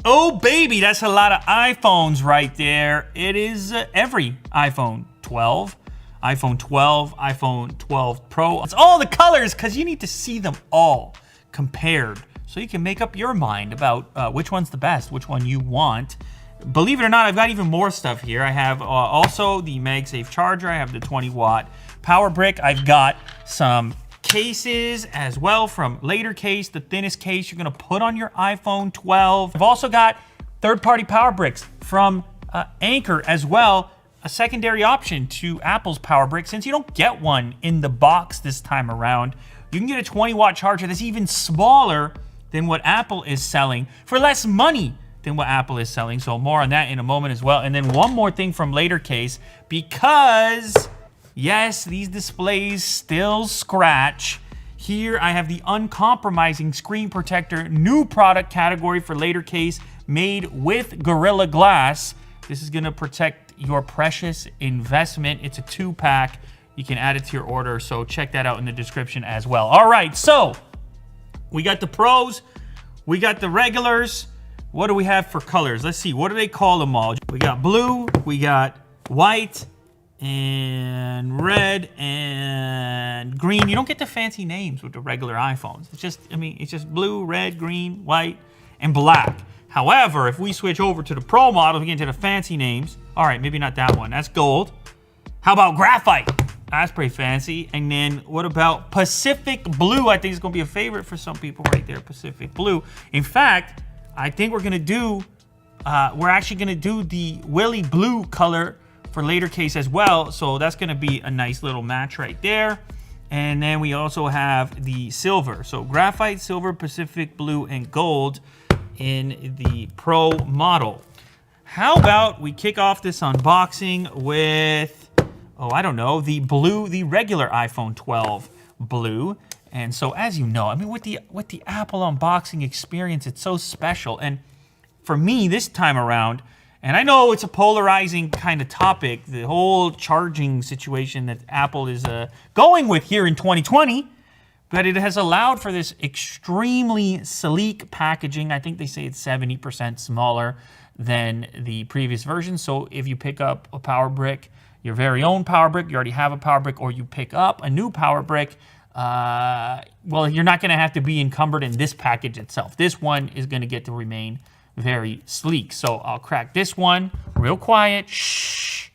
Oh, baby, that's a lot of iPhones right there. It is every iPhone 12, iPhone 12, iPhone 12 Pro. It's all the colors because you need to see them all compared so you can make up your mind about which one's the best, which one you want. Believe it or not, I've got even more stuff here. I have also the MagSafe charger. I have the 20-watt power brick. I've got some cases as well from Later Case, the thinnest case you're gonna put on your iPhone 12. I've also got third-party power bricks from Anker as well, a secondary option to Apple's power brick. Since you don't get one in the box this time around, you can get a 20-watt charger that's even smaller than what Apple is selling for less money than what Apple is selling. So more on that in a moment as well. And then one more thing from Later Case, because yes, these displays still scratch. Here I have the uncompromising screen protector, new product category for Later Case, made with Gorilla Glass. This is gonna protect your precious investment. It's a 2-pack. You can add it to your order, so check that out in the description as well. All right, so we got the pros, we got the regulars. What do we have for colors? Let's see, what do they call them all? We got blue, we got white, and red, and green. You don't get the fancy names with the regular iPhones. It's just, I mean, it's just blue, red, green, white, and black. However, if we switch over to the Pro model, we get into the fancy names. All right, maybe not that one. That's gold. How about graphite? That's pretty fancy. And then what about Pacific Blue? I think it's gonna be a favorite for some people right there, Pacific Blue. In fact, I think we're actually gonna do the Willy Blue color for Later Case as well. So that's gonna be a nice little match right there. And then we also have the silver. So graphite, silver, Pacific Blue, and gold in the Pro model. How about we kick off this unboxing with, oh, I don't know, the blue, the regular iPhone 12 blue. And so as you know, I mean, with the Apple unboxing experience, it's so special. And for me this time around, and I know it's a polarizing kind of topic, the whole charging situation that Apple is going with here in 2020, but it has allowed for this extremely sleek packaging. I think they say it's 70% smaller than the previous version. So if you pick up a power brick, your very own power brick, you already have a power brick, or you pick up a new power brick, well, you're not gonna have to be encumbered in this package itself. This one is gonna get to remain very sleek. So I'll crack this one real quiet. Shh.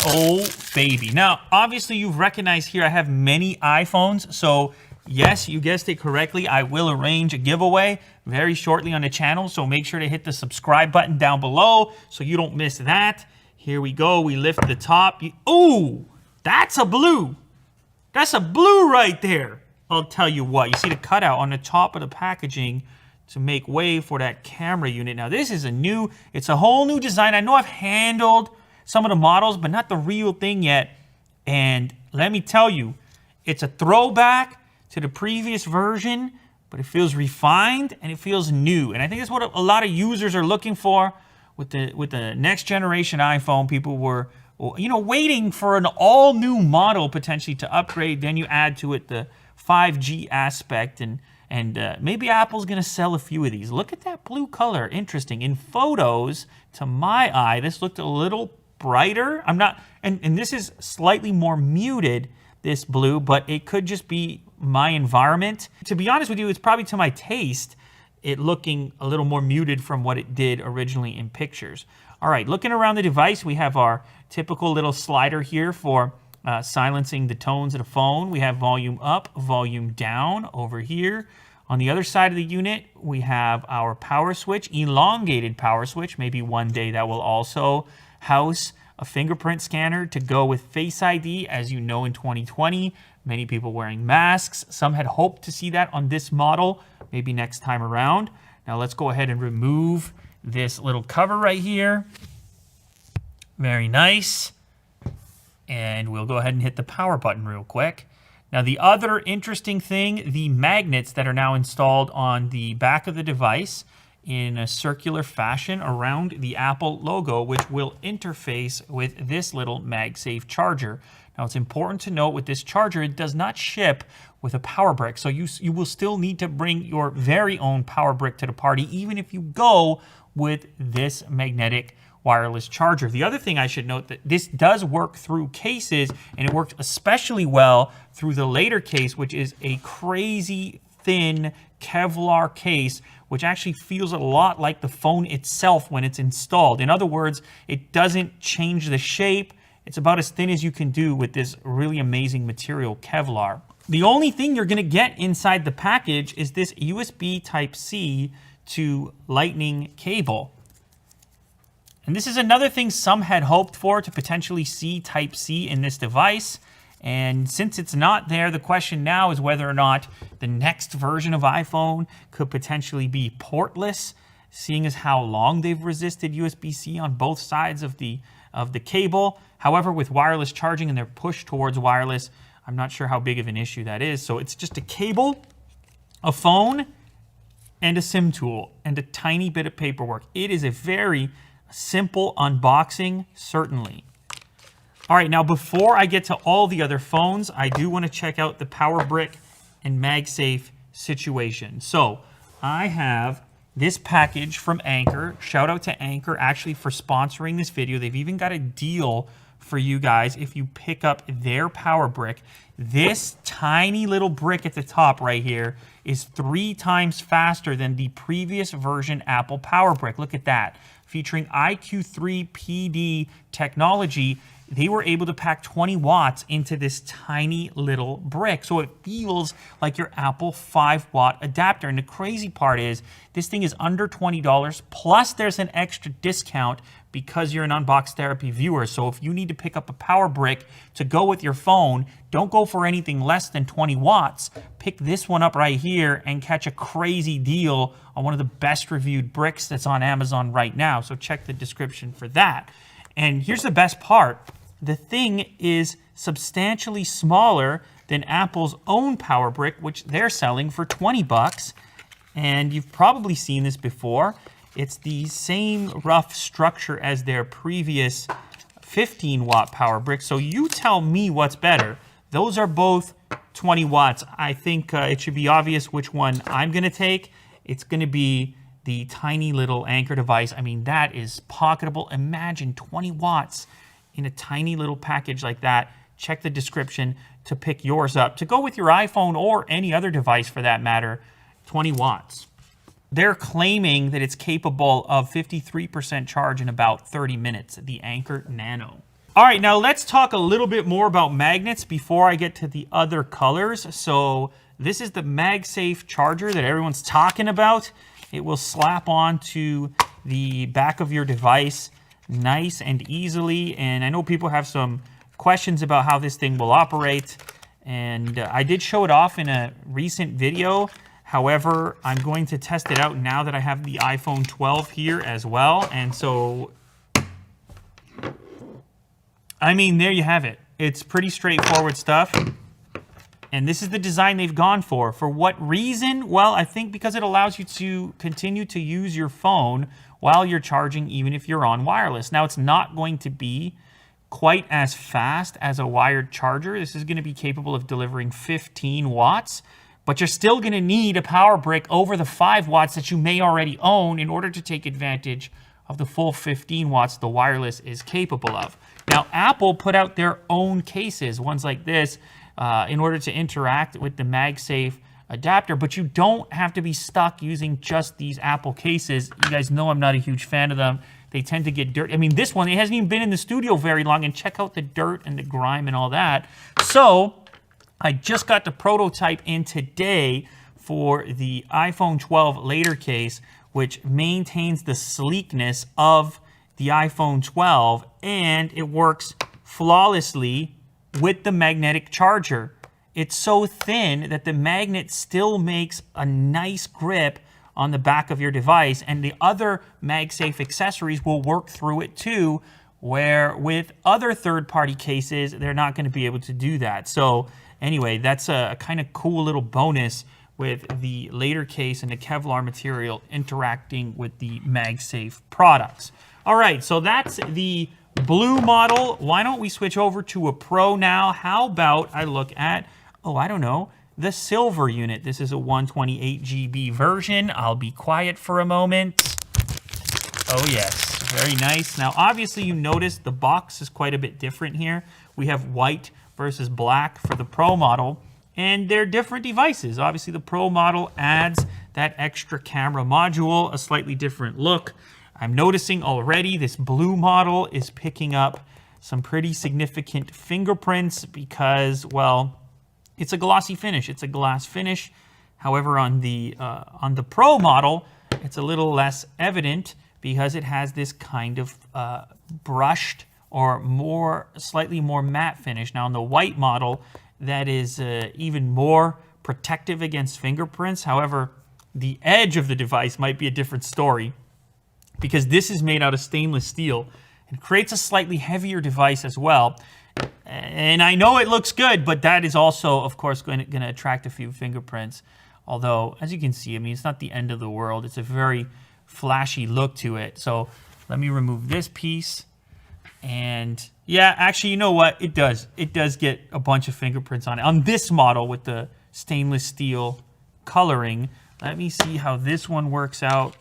Oh, baby. Now, obviously you've recognized here I have many iPhones. So yes, you guessed it correctly. I will arrange a giveaway very shortly on the channel. So make sure to hit the subscribe button down below so you don't miss that. Here we go. We lift the top. Ooh, that's a blue. That's a blue right there. I'll tell you what. You see the cutout on the top of the packaging to make way for that camera unit. Now, this is it's a whole new design. I know I've handled some of the models, but not the real thing yet. And let me tell you, it's a throwback to the previous version, but it feels refined and it feels new. And I think that's what a lot of users are looking for with the next generation iPhone. People were, you know, waiting for an all new model potentially to upgrade. Then you add to it the 5G aspect, and maybe Apple's gonna sell a few of these. Look at that blue color, interesting. In photos, to my eye, this looked a little brighter. And this is slightly more muted, this blue, but it could just be my environment. To be honest with you, it's probably to my taste, it looking a little more muted from what it did originally in pictures. All right, looking around the device, we have our typical little slider here for silencing the tones of the phone. We have volume up, volume down over here. On the other side of the unit, we have our power switch, elongated power switch. Maybe one day that will also house a fingerprint scanner to go with Face ID. As you know, in 2020, many people wearing masks. Some had hoped to see that on this model, maybe next time around. Now let's go ahead and remove this little cover right here. Very nice. And we'll go ahead and hit the power button real quick. Now the other interesting thing, the magnets that are now installed on the back of the device in a circular fashion around the Apple logo, which will interface with this little MagSafe charger. Now, it's important to note with this charger, it does not ship with a power brick. So you will still need to bring your very own power brick to the party, even if you go with this magnetic wireless charger. The other thing I should note that this does work through cases, and it worked especially well through the later case, which is a crazy thin Kevlar case, which actually feels a lot like the phone itself when it's installed. In other words, it doesn't change the shape. It's about as thin as you can do with this really amazing material, Kevlar. The only thing you're going to get inside the package is this USB Type-C to Lightning cable. And this is another thing some had hoped for, to potentially see Type-C in this device. And since it's not there, the question now is whether or not the next version of iPhone could potentially be portless, seeing as how long they've resisted USB-C on both sides of the cable. However, with wireless charging and their push towards wireless, I'm not sure how big of an issue that is. So it's just a cable, a phone, and a SIM tool, and a tiny bit of paperwork. It is a very simple unboxing, certainly. All right, now before I get to all the other phones, I do want to check out the power brick and MagSafe situation. So I have this package from Anker. Shout out to Anker actually for sponsoring this video. They've even got a deal for you guys if you pick up their power brick. This tiny little brick at the top right here is 3 times faster than the previous version Apple power brick. Look at that. Featuring IQ3 PD technology, they were able to pack 20 watts into this tiny little brick. So it feels like your Apple 5-watt adapter. And the crazy part is this thing is under $20, plus there's an extra discount because you're an Unbox Therapy viewer. So if you need to pick up a power brick to go with your phone, don't go for anything less than 20 watts. Pick this one up right here and catch a crazy deal on one of the best reviewed bricks that's on Amazon right now. So check the description for that. And here's the best part. The thing is substantially smaller than Apple's own power brick, which they're selling for 20 bucks. And you've probably seen this before. It's the same rough structure as their previous 15-watt power brick. So you tell me what's better. Those are both 20 watts. I think it should be obvious which one I'm going to take. It's going to be the tiny little Anker device. I mean, that is pocketable. Imagine 20 watts in a tiny little package like that. Check the description to pick yours up. To go with your iPhone or any other device for that matter, 20 watts. They're claiming that it's capable of 53% charge in about 30 minutes, the Anker Nano. All right, now let's talk a little bit more about magnets before I get to the other colors. So this is the MagSafe charger that everyone's talking about. It will slap onto the back of your device nice and easily. And I know people have some questions about how this thing will operate. And I did show it off in a recent video. However, I'm going to test it out now that I have the iPhone 12 here as well. And so, I mean, there you have it. It's pretty straightforward stuff. And this is the design they've gone for. For what reason? Well, I think because it allows you to continue to use your phone while you're charging, even if you're on wireless. Now, it's not going to be quite as fast as a wired charger. This is going to be capable of delivering 15 watts. But you're still going to need a power brick over the 5 watts that you may already own in order to take advantage of the full 15 watts the wireless is capable of. Now, Apple put out their own cases, ones like this, in order to interact with the MagSafe adapter, but you don't have to be stuck using just these Apple cases. You guys know I'm not a huge fan of them. They tend to get dirty. I mean, this one, it hasn't even been in the studio very long, and check out the dirt and the grime and all that. So I just got the prototype in today for the iPhone 12 later case, which maintains the sleekness of the iPhone 12, and it works flawlessly with the magnetic charger. It's so thin that the magnet still makes a nice grip on the back of your device, and the other MagSafe accessories will work through it too, where with other third-party cases, they're not going to be able to do that. So anyway, that's a kind of cool little bonus with the later case and the Kevlar material interacting with the MagSafe products. All right, so that's the blue model. Why don't we switch over to a Pro now? How about I look at, oh, I don't know, the silver unit. This is a 128 GB version. I'll be quiet for a moment. Oh yes, very nice. Now obviously you notice the box is quite a bit different here. We have white versus black for the Pro model, and they're different devices. Obviously the Pro model adds that extra camera module, a slightly different look. I'm noticing already this blue model is picking up some pretty significant fingerprints because, well, it's a glossy finish. It's a glass finish. However, on the Pro model, it's a little less evident because it has this kind of brushed or slightly more matte finish. Now on the white model, that is even more protective against fingerprints. However, the edge of the device might be a different story, because this is made out of stainless steel and creates a slightly heavier device as well. And I know it looks good, but that is also, of course, going to attract a few fingerprints. Although, as you can see, I mean, it's not the end of the world. It's a very flashy look to it. So let me remove this piece. And yeah, actually, you know what? It does. It does get a bunch of fingerprints on it. On this model with the stainless steel coloring. Let me see how this one works out.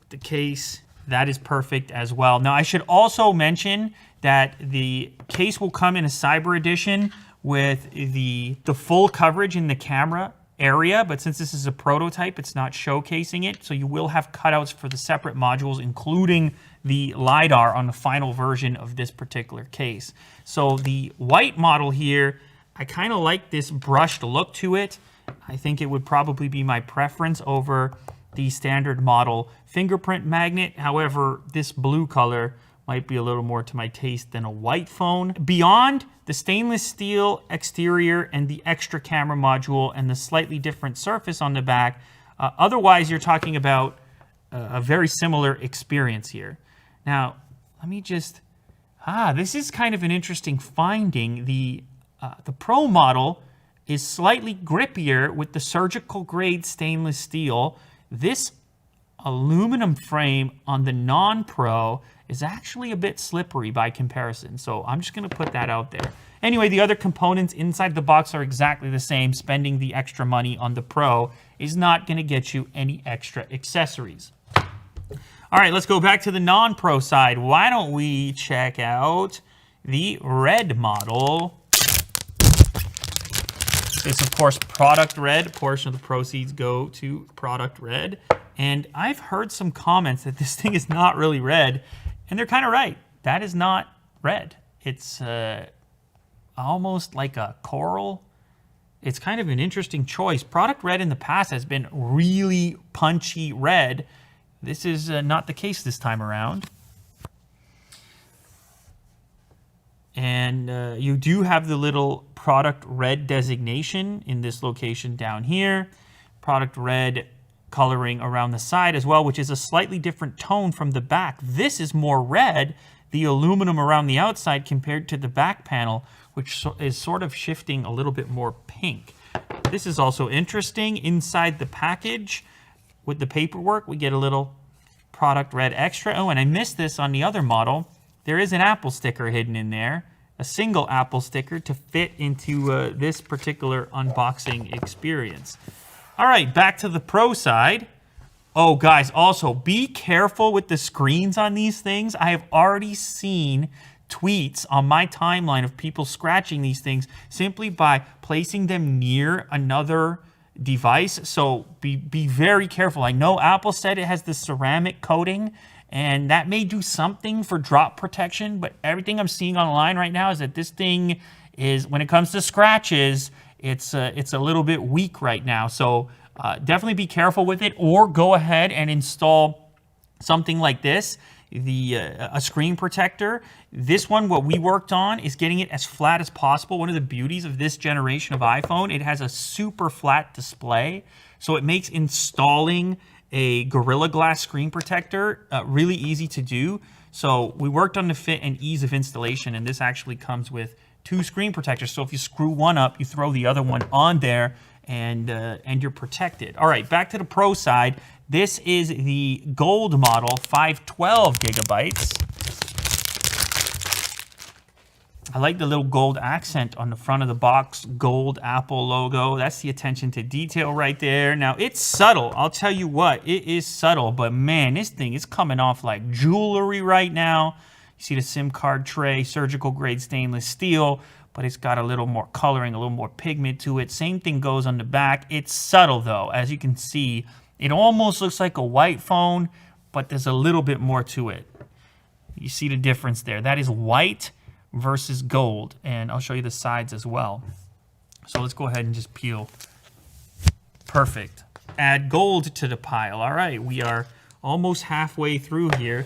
The case, that is perfect as well. Now I should also mention that the case will come in a Cyber Edition with the full coverage in the camera area, but since this is a prototype, it's not showcasing it, so you will have cutouts for the separate modules, including the LiDAR on the final version of this particular case. So the white model here, I kind of like this brushed look to it. I think it would probably be my preference over the standard model fingerprint magnet. However, this blue color might be a little more to my taste than a white phone. Beyond the stainless steel exterior and the extra camera module and the slightly different surface on the back, otherwise you're talking about a very similar experience here. Now, let me just, this is kind of an interesting finding. The Pro model is slightly grippier with the surgical grade stainless steel. This aluminum frame on the non-Pro is actually a bit slippery by comparison. So I'm just going to put that out there. Anyway, the other components inside the box are exactly the same. Spending the extra money on the Pro is not going to get you any extra accessories. All right, let's go back to the non-Pro side. Why don't we check out the red model? It's, of course, product red. A portion of the proceeds go to product red. And I've heard some comments that this thing is not really red, and they're kind of right. That is not red. It's almost like a coral. It's kind of an interesting choice. Product red in the past has been really punchy red. This is not the case this time around. And you do have the little product red designation in this location down here. Product red coloring around the side as well, which is a slightly different tone from the back. This is more red, the aluminum around the outside compared to the back panel, which is sort of shifting a little bit more pink. This is also interesting. Inside the package with the paperwork, we get a little product red extra. Oh, and I missed this on the other model. There is an Apple sticker hidden in there, a single Apple sticker to fit into this particular unboxing experience. All right, back to the Pro side. Oh, guys, also be careful with the screens on these things. I have already seen tweets on my timeline of people scratching these things simply by placing them near another device. So be very careful. I know Apple said it has the ceramic coating, and that may do something for drop protection, but everything I'm seeing online right now is that this thing is, when it comes to scratches, it's a little bit weak right now. So definitely be careful with it, or go ahead and install something like this, a screen protector. This one, what we worked on, is getting it as flat as possible. One of the beauties of this generation of iPhone, it has a super flat display, so it makes installing a Gorilla Glass screen protector really easy to do. So we worked on the fit and ease of installation, and this actually comes with 2 screen protectors. So if you screw one up, you throw the other one on there, and you're protected. All right, back to the Pro side. This is the gold model, 512 gigabytes. I like the little gold accent on the front of the box, gold Apple logo. That's the attention to detail right there. Now, it's subtle. I'll tell you what, it is subtle, but man, this thing is coming off like jewelry right now. You see the SIM card tray, surgical grade stainless steel, but it's got a little more coloring, a little more pigment to it. Same thing goes on the back. It's subtle though. As you can see, it almost looks like a white phone, but there's a little bit more to it. You see the difference there. That is white versus gold, and I'll show you the sides as well. So let's go ahead and just peel. Perfect. Add gold to the pile. All right, we are almost halfway through here.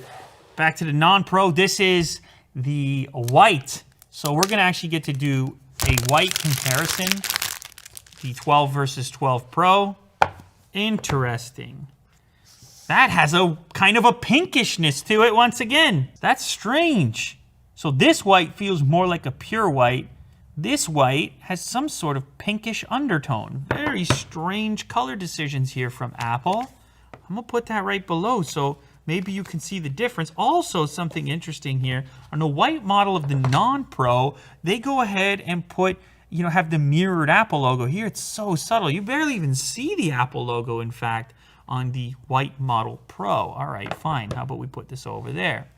Back to the non-pro. This is the white. So we're gonna actually get to do a white comparison. The 12 versus 12 Pro. Interesting. That has a kind of a pinkishness to it once again. That's strange. So this white feels more like a pure white. This white has some sort of pinkish undertone. Very strange color decisions here from Apple. I'm gonna put that right below so maybe you can see the difference. Also, something interesting here, on the white model of the non-Pro, they go ahead and put, you know, have the mirrored Apple logo. Here it's so subtle. You barely even see the Apple logo, in fact, on the white model Pro. All right, fine. How about we put this over there?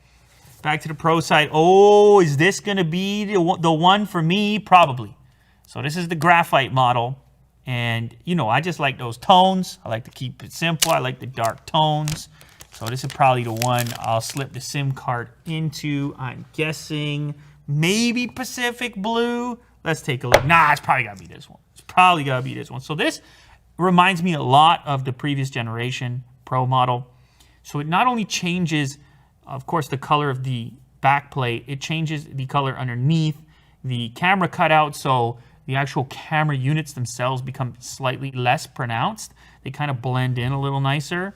Back to the Pro side. Oh, is this going to be the one for me? Probably. So this is the graphite model. And, you know, I just like those tones. I like to keep it simple. I like the dark tones. So this is probably the one I'll slip the SIM card into. I'm guessing maybe Pacific Blue. Let's take a look. Nah, it's probably got to be this one. It's probably got to be this one. So this reminds me a lot of the previous generation Pro model. So it not only changes, of course, the color of the back plate, it changes the color underneath, the camera cutout, so the actual camera units themselves become slightly less pronounced. They kind of blend in a little nicer.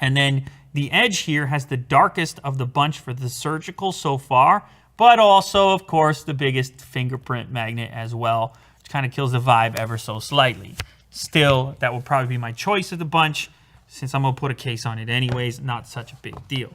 And then the edge here has the darkest of the bunch for the surgical so far, but also, of course, the biggest fingerprint magnet as well, which kind of kills the vibe ever so slightly. Still, that will probably be my choice of the bunch. Since I'm going to put a case on it anyways, not such a big deal.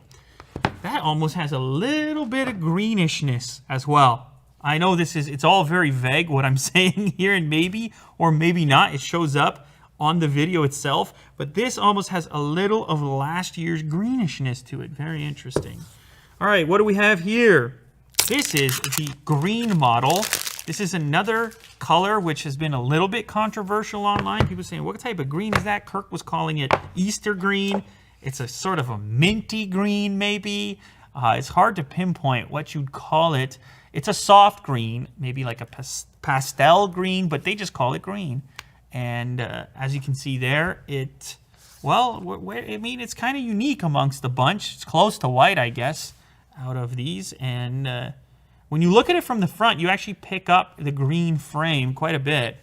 That almost has a little bit of greenishness as well. I know it's all very vague what I'm saying here, and maybe or maybe not, it shows up on the video itself, but this almost has a little of last year's greenishness to it. Very interesting. All right, what do we have here? This is the green model. This is another color which has been a little bit controversial online. People saying, what type of green is that? Kirk was calling it Easter green. It's a sort of a minty green, maybe. It's hard to pinpoint what you'd call it. It's a soft green, maybe like a pastel green, but they just call it green. And as you can see there, it's kind of unique amongst the bunch. It's close to white, I guess, out of these. And when you look at it from the front, you actually pick up the green frame quite a bit.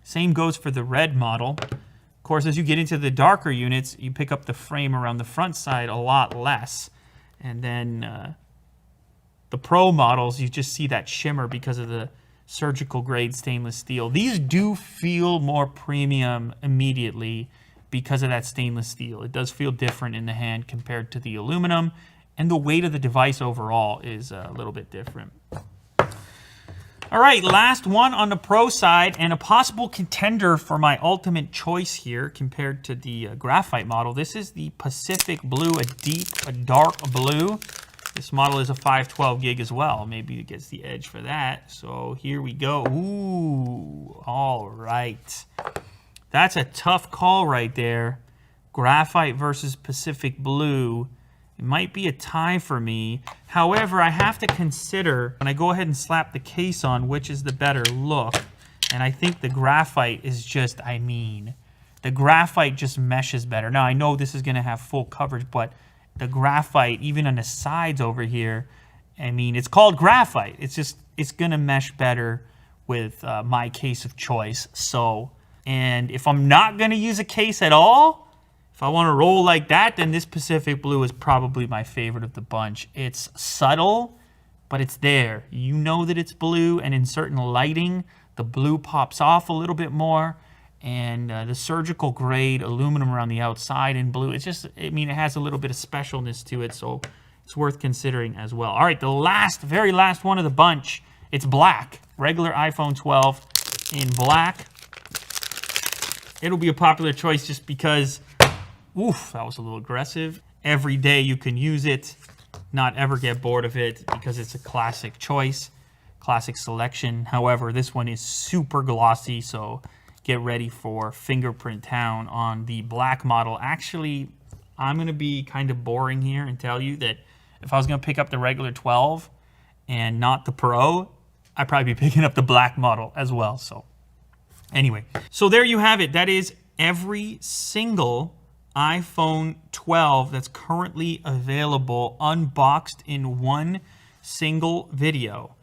Same goes for the red model. Of course, as you get into the darker units, you pick up the frame around the front side a lot less. And then the Pro models, you just see that shimmer because of the surgical grade stainless steel. These do feel more premium immediately because of that stainless steel. It does feel different in the hand compared to the aluminum. And the weight of the device overall is a little bit different. All right, last one on the Pro side, and a possible contender for my ultimate choice here compared to the graphite model. This is the Pacific Blue, a dark blue. This model is a 512 gig as well. Maybe it gets the edge for that. So here we go. Ooh, all right. That's a tough call right there. Graphite versus Pacific Blue. It might be a tie for me. However, I have to consider when I go ahead and slap the case on which is the better look. And I think the graphite is just, the graphite just meshes better. Now, I know this is going to have full coverage, but the graphite, even on the sides over here, it's called graphite. It's going to mesh better with my case of choice. So, and if I'm not going to use a case at all, if I want to roll like that, then this Pacific Blue is probably my favorite of the bunch. It's subtle, but it's there. You know that it's blue, and in certain lighting, the blue pops off a little bit more. And the surgical grade aluminum around the outside in blue, it has a little bit of specialness to it, so it's worth considering as well. All right, the very last one of the bunch. It's black. Regular iPhone 12 in black. It'll be a popular choice just because, oof, that was a little aggressive. Every day you can use it, not ever get bored of it because it's a classic choice, classic selection. However, this one is super glossy, so get ready for fingerprint town on the black model. Actually, I'm going to be kind of boring here and tell you that if I was going to pick up the regular 12 and not the Pro, I'd probably be picking up the black model as well. So anyway, so there you have it. That is every single iPhone 12 that's currently available unboxed in one single video.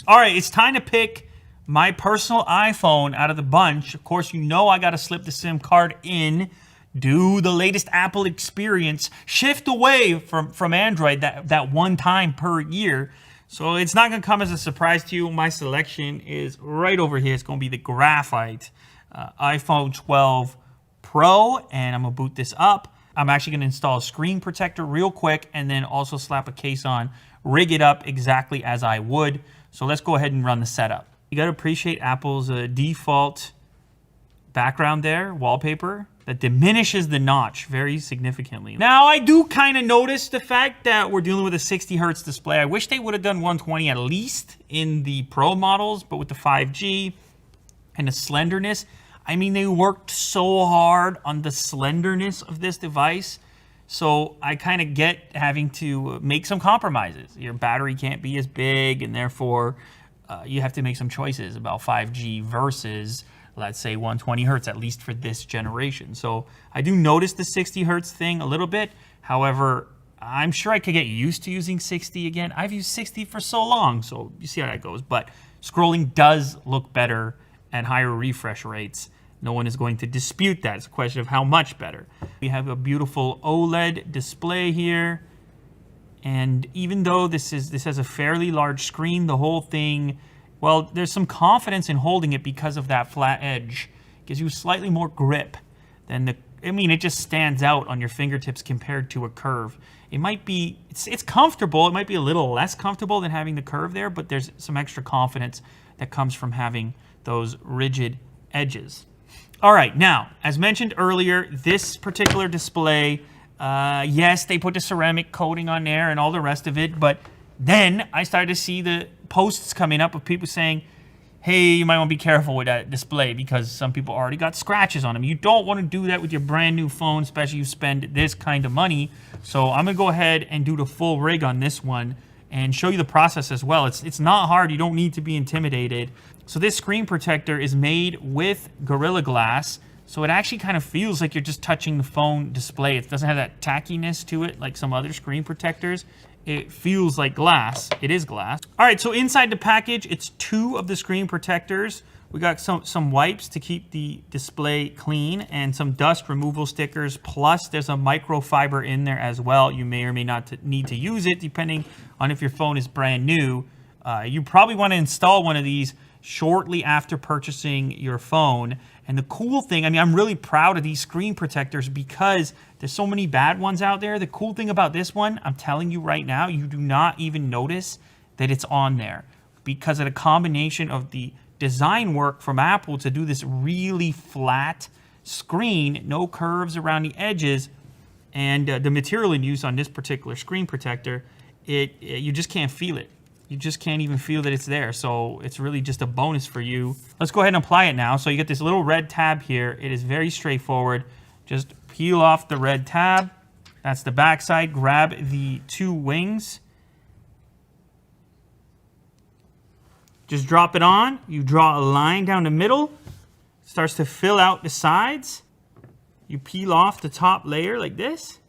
All right, it's time to pick my personal iPhone out of the bunch. Of course, you know I got to slip the SIM card in, do the latest Apple experience, shift away from Android that one time per year. So it's not going to come as a surprise to you. My selection is right over here. It's going to be the graphite iPhone 12 Pro, and I'm going to boot this up. I'm actually going to install a screen protector real quick and then also slap a case on, rig it up exactly as I would. So let's go ahead and run the setup. You got to appreciate Apple's default background there, wallpaper, that diminishes the notch very significantly. Now, I do kind of notice the fact that we're dealing with a 60 hertz display. I wish they would have done 120 at least in the Pro models, but with the 5G and the slenderness, I mean, they worked so hard on the slenderness of this device. So I kind of get having to make some compromises. Your battery can't be as big, and therefore you have to make some choices about 5G versus, let's say, 120 hertz, at least for this generation. So I do notice the 60 hertz thing a little bit. However, I'm sure I could get used to using 60 again. I've used 60 for so long, so you see how that goes. But scrolling does look better at higher refresh rates. No one is going to dispute that. It's a question of how much better. We have a beautiful OLED display here. And even though this has a fairly large screen, the whole thing, well, there's some confidence in holding it because of that flat edge. It gives you slightly more grip than it just stands out on your fingertips compared to a curve. It might be, it's comfortable. It might be a little less comfortable than having the curve there, but there's some extra confidence that comes from having those rigid edges. All right, now, as mentioned earlier, this particular display, yes, they put the ceramic coating on there and all the rest of it, but then I started to see the posts coming up of people saying, hey, you might want to be careful with that display because some people already got scratches on them. You don't want to do that with your brand new phone, especially if you spend this kind of money. So I'm going to go ahead and do the full rig on this one and show you the process as well. It's not hard. You don't need to be intimidated. So this screen protector is made with Gorilla Glass, so it actually kind of feels like you're just touching the phone display. It doesn't have that tackiness to it like some other screen protectors. It feels like glass. It is glass. All right, so inside the package, it's 2 of the screen protectors. We got some wipes to keep the display clean and some dust removal stickers, plus there's a microfiber in there as well. You may or may not need to use it depending on if your phone is brand new. You probably want to install one of these shortly after purchasing your phone. And the cool thing, I mean, I'm really proud of these screen protectors because there's so many bad ones out there. The cool thing about this one, I'm telling you right now, you do not even notice that it's on there because of the combination of the design work from Apple to do this really flat screen, no curves around the edges, and the material in use on this particular screen protector, you just can't feel it. You just can't even feel that it's there. So it's really just a bonus for you. Let's go ahead and apply it now. So you get this little red tab here. It is very straightforward. Just peel off the red tab. That's the back side. Grab the 2 wings. Just drop it on. You draw a line down the middle. It starts to fill out the sides. You peel off the top layer like this.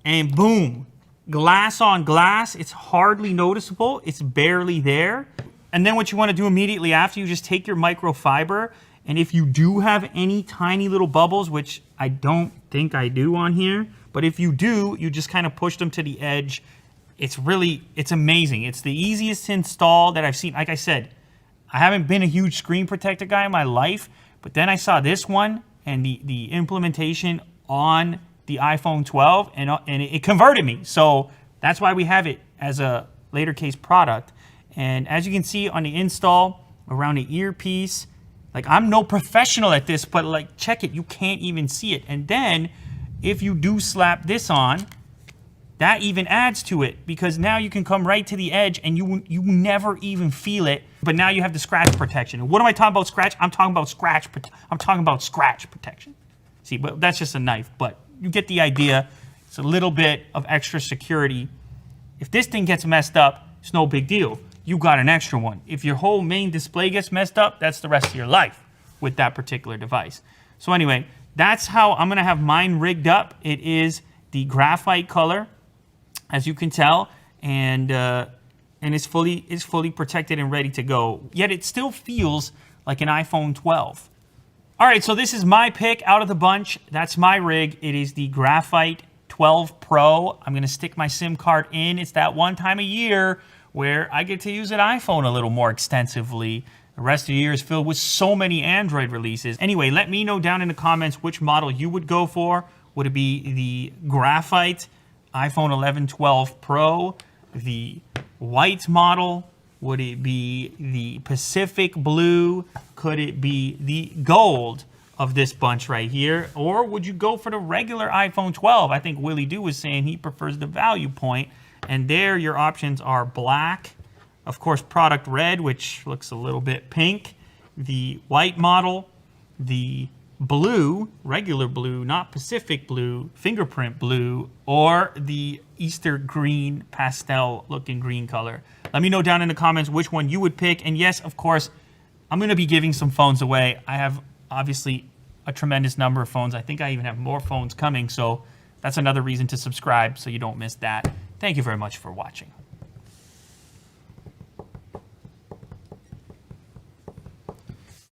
And boom. Glass on glass, it's hardly noticeable. It's barely there. And then what you want to do immediately after, you just take your microfiber, and if you do have any tiny little bubbles, which I don't think I do on here, but if you do, you just kind of push them to the edge. It's amazing. It's the easiest to install that I've seen. Like I said, I haven't been a huge screen protector guy in my life, but then I saw this one and the implementation on the iPhone 12, and it converted me. So that's why we have it as a later case product. And as you can see on the install around the earpiece, like I'm no professional at this, but like check it, you can't even see it. And then if you do slap this on, that even adds to it, because now you can come right to the edge and you never even feel it. But now you have the scratch protection. And what am I talking about scratch? I'm talking about scratch protection. See, but that's just a knife, but you get the idea. It's a little bit of extra security. If this thing gets messed up, it's no big deal. You got an extra one. If your whole main display gets messed up, that's the rest of your life with that particular device. So anyway, that's how I'm gonna have mine rigged up. It is the graphite color, as you can tell, and it's fully protected and ready to go. Yet it still feels like an iPhone 12. All right, so this is my pick out of the bunch. That's my rig. It is the Graphite 12 Pro. I'm gonna stick my SIM card in. It's that one time a year where I get to use an iPhone a little more extensively. The rest of the year is filled with so many Android releases. Anyway, let me know down in the comments which model you would go for. Would it be the Graphite iPhone 11 12 Pro, the white model? Would it be the Pacific Blue? Could it be the gold of this bunch right here? Or would you go for the regular iPhone 12? I think Willie Doo was saying he prefers the value point. And there your options are black, of course product red, which looks a little bit pink, the white model, the blue, regular blue, not Pacific Blue, fingerprint blue, or the Easter green, pastel looking green color. Let me know down in the comments which one you would pick. And yes, of course, I'm going to be giving some phones away. I have obviously a tremendous number of phones. I think I even have more phones coming, so that's another reason to subscribe so you don't miss that. Thank you very much for watching.